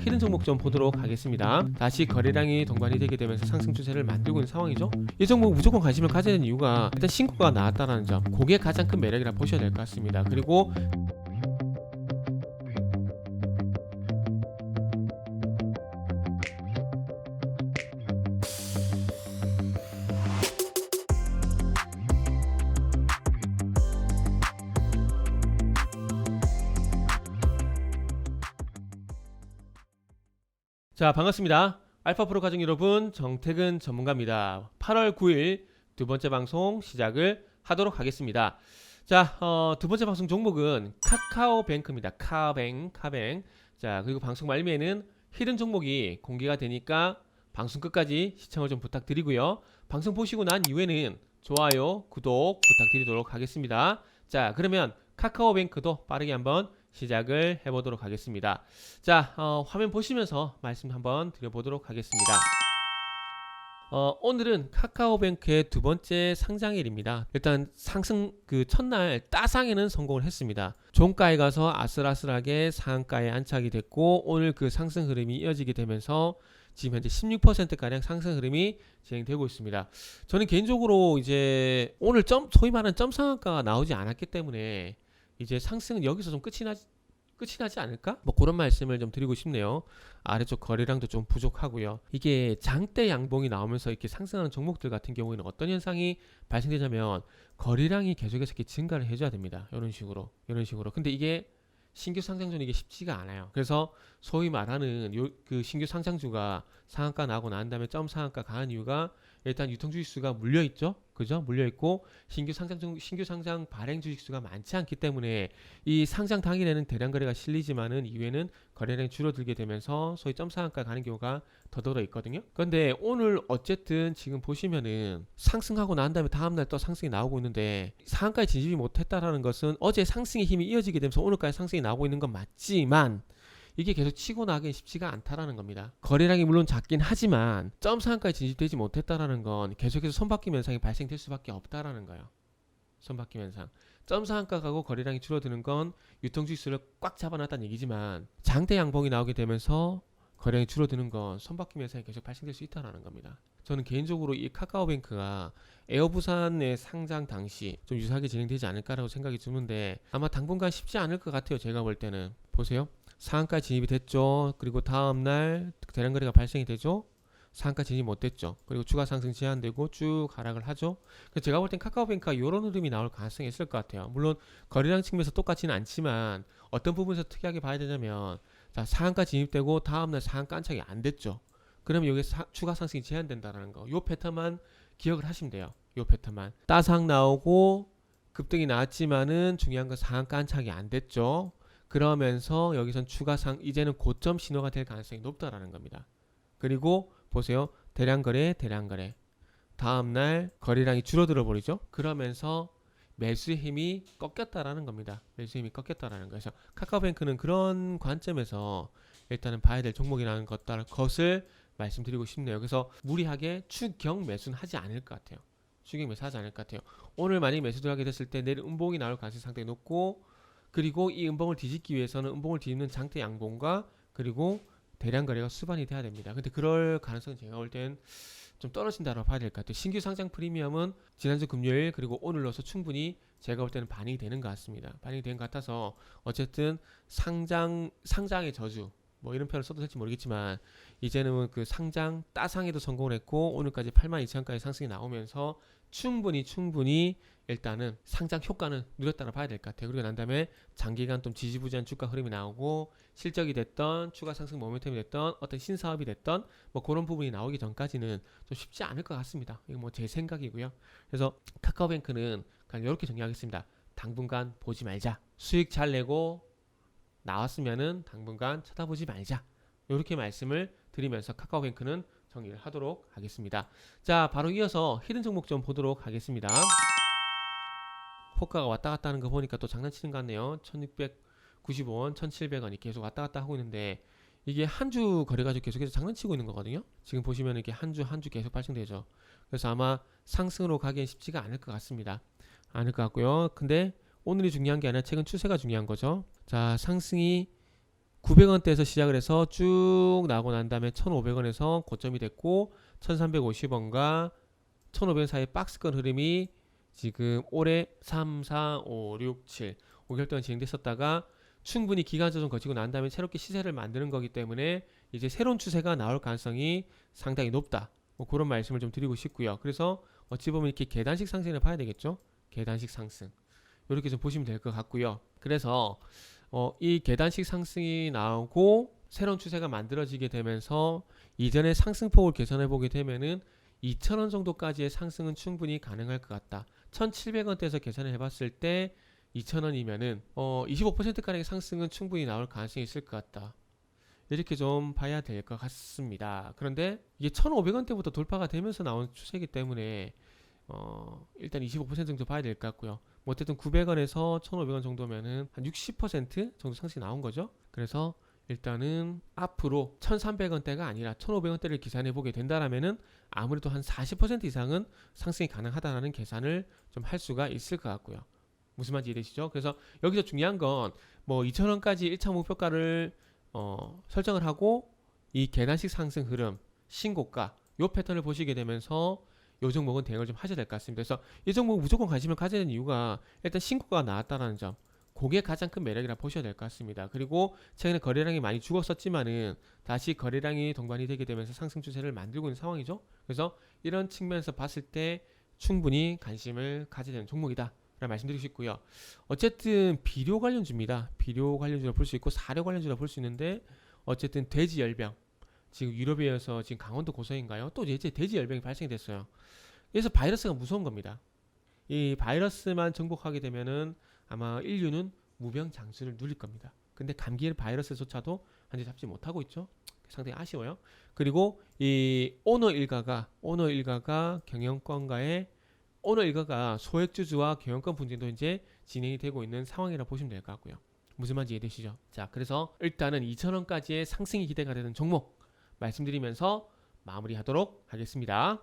히든 종목 좀 보도록 하겠습니다. 다시 거래량이 동반이 되게 되면서 상승 추세를 만들고 있는 상황이죠. 이 종목 무조건 관심을 가져야 되는 이유가 일단 신고가 나왔다는 점, 그게 가장 큰 매력이라 보셔야 될 것 같습니다. 그리고 자, 반갑습니다. 알파프로 가족 여러분, 정태근 전문가입니다. 8월 9일 두 번째 방송 시작을 하도록 하겠습니다. 자, 두 번째 방송 종목은 카카오뱅크입니다. 카뱅. 자, 그리고 방송 말미에는 히든 종목이 공개가 되니까 방송 끝까지 시청을 좀 부탁드리고요. 방송 보시고 난 이후에는 좋아요, 구독 부탁드리도록 하겠습니다. 자, 그러면 카카오뱅크도 빠르게 한번 시작을 해보도록 하겠습니다. 자, 화면 보시면서 말씀 한번 드려보도록 하겠습니다. 오늘은 카카오뱅크의 두 번째 상장일입니다. 일단 상승 그 첫날 따상에는 성공을 했습니다. 종가에 가서 아슬아슬하게 상한가에 안착이 됐고, 오늘 그 상승 흐름이 이어지게 되면서 지금 현재 16%가량 상승 흐름이 진행되고 있습니다. 저는 개인적으로 이제 오늘 소위 말하는 점 상한가가 나오지 않았기 때문에 이제 상승은 여기서 좀 끝이 나지 않을까? 뭐 그런 말씀을 좀 드리고 싶네요. 아래쪽 거래량도 좀 부족하고요. 이게 장대 양봉이 나오면서 이렇게 상승하는 종목들 같은 경우에는 어떤 현상이 발생되냐면 거래량이 계속해서 이렇게 증가를 해줘야 됩니다. 이런 식으로. 근데 이게 신규 상장주는 이게 쉽지가 않아요. 그래서 소위 말하는 그 신규 상장주가 상한가 나고 난 다음에 점 상한가 가는 이유가 일단 유통 주식수가 물려 있죠. 그죠? 물려 있고 신규 상장 발행 주식수가 많지 않기 때문에 이 상장 당일에는 대량 거래가 실리지만은 이후에는 거래량이 줄어들게 되면서 소위 점 상한가 가는 경우가 더더러 있거든요. 그런데 오늘 어쨌든 지금 보시면은 상승하고 난 다음에 다음날 또 상승이 나오고 있는데 상한가에 진입이 못했다라는 것은 어제 상승의 힘이 이어지게 되면서 오늘까지 상승이 나오고 있는 건 맞지만 이게 계속 치고 나가기 쉽지가 않다라는 겁니다. 거래량이 물론 작긴 하지만 점 상한가에 진입되지 못했다라는 건 계속해서 손바뀜 현상이 발생될 수밖에 없다라는 거예요. 손바뀜 현상. 점 상한가 가고 거래량이 줄어드는 건 유통주식수를 꽉 잡아놨다는 얘기지만 장대 양봉이 나오게 되면서 거래량이 줄어드는 건 손바뀜 현상이 계속 발생될 수 있다는 겁니다. 저는 개인적으로 이 카카오뱅크가 에어부산의 상장 당시 좀 유사하게 진행되지 않을까라고 생각이 드는데 아마 당분간 쉽지 않을 것 같아요. 제가 볼 때는. 보세요. 상한가 진입이 됐죠. 그리고 다음날 대량 거래가 발생이 되죠. 상한가 진입 못됐죠. 그리고 추가 상승 제한되고 쭉 하락을 하죠. 그래서 제가 볼 땐 카카오뱅크가 이런 흐름이 나올 가능성이 있을 것 같아요. 물론 거래량 측면에서 똑같지는 않지만 어떤 부분에서 특이하게 봐야 되냐면 자, 상한가 진입되고 다음날 상한가 안착이 안 됐죠. 그러면 여기 추가 상승이 제한된다는 거. 요 패턴만 기억을 하시면 돼요. 요 패턴만. 따상 나오고 급등이 나왔지만은 중요한 건 상한가 안착이 안 됐죠. 그러면서 여기선 이제는 고점 신호가 될 가능성이 높다라는 겁니다. 그리고 보세요. 대량 거래. 다음날 거래량이 줄어들어 버리죠. 그러면서 매수의 힘이 꺾였다라는 겁니다. 매수의 힘이 꺾였다라는 거죠. 카카오뱅크는 그런 관점에서 일단은 봐야 될 종목이라는 것을 말씀드리고 싶네요. 그래서 무리하게 추경 매수는 하지 않을 것 같아요. 오늘 만약에 매수 들어가게 됐을 때 내일 음봉이 나올 가능성이 상당히 높고, 그리고 이 음봉을 뒤집기 위해서는 음봉을 뒤집는 장대 양봉과 그리고 대량 거래가 수반이 돼야 됩니다. 근데 그럴 가능성은 제가 볼 땐 좀 떨어진다고 봐야 될 것 같아요. 신규 상장 프리미엄은 지난주 금요일 그리고 오늘로서 충분히 제가 볼 때는 반영이 되는 것 같습니다. 반영이 된 것 같아서 어쨌든 상장의 저주, 뭐 이런 표현을 써도 될지 모르겠지만 이제는 그 상장 따상에도 성공을 했고 오늘까지 82,000원까지 상승이 나오면서 충분히 일단은 상장 효과는 누렸다고 봐야 될 것 같아요. 그리고 난 다음에 장기간 좀 지지부진한 주가 흐름이 나오고 실적이 됐던 추가 상승 모멘텀이 됐던 어떤 신사업이 됐던 뭐 그런 부분이 나오기 전까지는 좀 쉽지 않을 것 같습니다. 이거 뭐 제 생각이고요. 그래서 카카오뱅크는 그냥 이렇게 정리하겠습니다. 당분간 보지 말자. 수익 잘 내고 나왔으면은 당분간 쳐다보지 말자. 이렇게 말씀을 드리면서 카카오뱅크는 정리를 하도록 하겠습니다. 자, 바로 이어서 히든 종목 좀 보도록 하겠습니다. 호가가 왔다 갔다 하는 거 보니까 또 장난치는 것 같네요. 1695원, 1700원이 계속 왔다 갔다 하고 있는데 이게 한 주 거래 가지고 계속해서 장난치고 있는 거거든요. 지금 보시면 이게 한 주 계속 발생되죠. 그래서 아마 상승으로 가기엔 쉽지가 않을 것 같습니다. 않을 것 같고요. 근데 오늘이 중요한 게 아니라 최근 추세가 중요한 거죠. 자, 상승이 900원대에서 시작을 해서 쭉 나오고 난 다음에 1,500원에서 고점이 됐고 1,350원과 1,500원 사이 박스권 흐름이 지금 올해 3, 4, 5, 6, 7, 5개월 동안 진행됐었다가 충분히 기간 조정 거치고 난 다음에 새롭게 시세를 만드는 거기 때문에 이제 새로운 추세가 나올 가능성이 상당히 높다. 뭐 그런 말씀을 좀 드리고 싶고요. 그래서 어찌 보면 이렇게 계단식 상승을 봐야 되겠죠. 계단식 상승. 이렇게 좀 보시면 될 것 같고요. 그래서 이 계단식 상승이 나오고 새로운 추세가 만들어지게 되면서 이전의 상승폭을 계산해 보게 되면은 2,000원 정도까지의 상승은 충분히 가능할 것 같다. 1,700원대에서 계산을 해봤을 때 2,000원이면은 25%가량의 상승은 충분히 나올 가능성이 있을 것 같다. 이렇게 좀 봐야 될 것 같습니다. 그런데 이게 1,500원대부터 돌파가 되면서 나온 추세이기 때문에 일단 25% 정도 봐야 될 것 같고요. 뭐 어쨌든 900원에서 1,500원 정도면은 한 60% 정도 상승이 나온 거죠. 그래서 일단은 앞으로 1,300원대가 아니라 1,500원대를 계산해 보게 된다라면은 아무래도 한 40% 이상은 상승이 가능하다라는 계산을 좀 할 수가 있을 것 같고요. 무슨 말인지 이해되시죠? 그래서 여기서 중요한 건 뭐 2,000원까지 1차 목표가를 설정을 하고 이 계단식 상승 흐름, 신고가 요 패턴을 보시게 되면서 요 종목은 대응을 좀 하셔야 될 것 같습니다. 그래서 이 종목 무조건 관심을 가져야 되는 이유가 일단 신고가가 나왔다는 점, 그게 가장 큰 매력이라 보셔야 될 것 같습니다. 그리고 최근에 거래량이 많이 죽었었지만은 다시 거래량이 동반이 되게 되면서 상승 추세를 만들고 있는 상황이죠. 그래서 이런 측면에서 봤을 때 충분히 관심을 가져야 되는 종목이다 라는 말씀드리고 싶고요. 어쨌든 비료 관련주입니다. 비료 관련주로 볼 수 있고 사료 관련주로 볼 수 있는데 어쨌든 돼지 열병, 지금 유럽에서 지금 강원도 고성인가요? 또 이제 돼지 열병이 발생이 됐어요. 그래서 바이러스가 무서운 겁니다. 이 바이러스만 정복하게 되면은 아마 인류는 무병장수를 누릴 겁니다. 근데 감기 바이러스조차도 현재 잡지 못하고 있죠. 상당히 아쉬워요. 그리고 이 오너 일가가 경영권과의 오너 일가가 소액주주와 경영권 분쟁도 이제 진행이 되고 있는 상황이라 보시면 될 것 같고요. 무슨 말인지 이해되시죠? 자, 그래서 일단은 2,000원까지의 상승이 기대가 되는 종목 말씀드리면서 마무리하도록 하겠습니다.